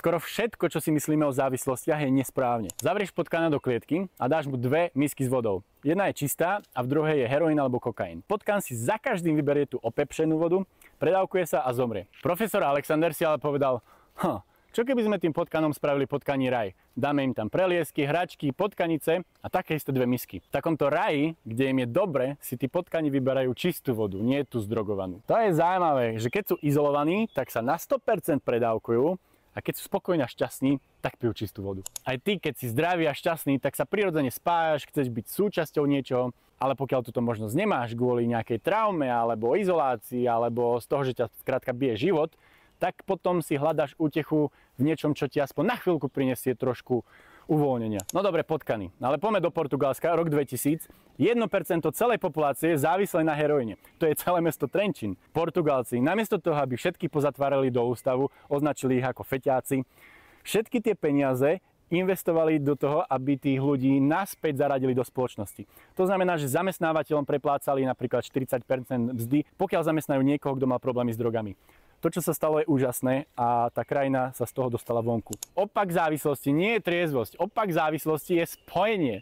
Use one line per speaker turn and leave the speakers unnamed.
Skoro všetko, čo si myslíme o závislostiach, je nesprávne. Zavrieš potkana do klietky a dáš mu dve misky s vodou. Jedna je čistá a v druhej je heroín alebo kokain. Potkan si za každým vyberie tú opepšenú vodu, predávkuje sa a zomrie. Profesor Alexander si ale povedal, čo keby sme tým potkanom spravili potkaní raj? Dáme im tam preliesky, hračky, potkanice a také isté dve misky. V takomto raji, kde im je dobre, si tí potkani vyberajú čistú vodu, nie tú zdrogovanú. To je zaujímavé, že keď sú izolovaní, tak sa na 100% predávkujú, a keď sú spokojní a šťastní, tak pijú čistú vodu. Aj ty, keď si zdravý a šťastný, tak sa prirodzene spájaš, chceš byť súčasťou niečoho, ale pokiaľ túto možnosť nemáš kvôli nejakej traume, alebo izolácii, alebo z toho, že ťa skrátka bije život, tak potom si hľadáš útechu v niečom, čo ti aspoň na chvíľku prinesie trošku uvoľnenia. No dobre, potkany. Ale poďme do Portugalska, rok 2000. 1% celej populácie je závislé na heroíne. To je celé mesto Trenčín. Portugalci, namiesto toho, aby všetky pozatvárali do ústavu, označili ich ako feťáci, všetky tie peniaze investovali do toho, aby tých ľudí naspäť zaradili do spoločnosti. To znamená, že zamestnávateľom preplácali napríklad 40% mzdy, pokiaľ zamestnajú niekoho, kto mal problémy s drogami. To, čo sa stalo, je úžasné a tá krajina sa z toho dostala vonku. Opak závislosti nie je triezvosť, opak závislosti je spojenie.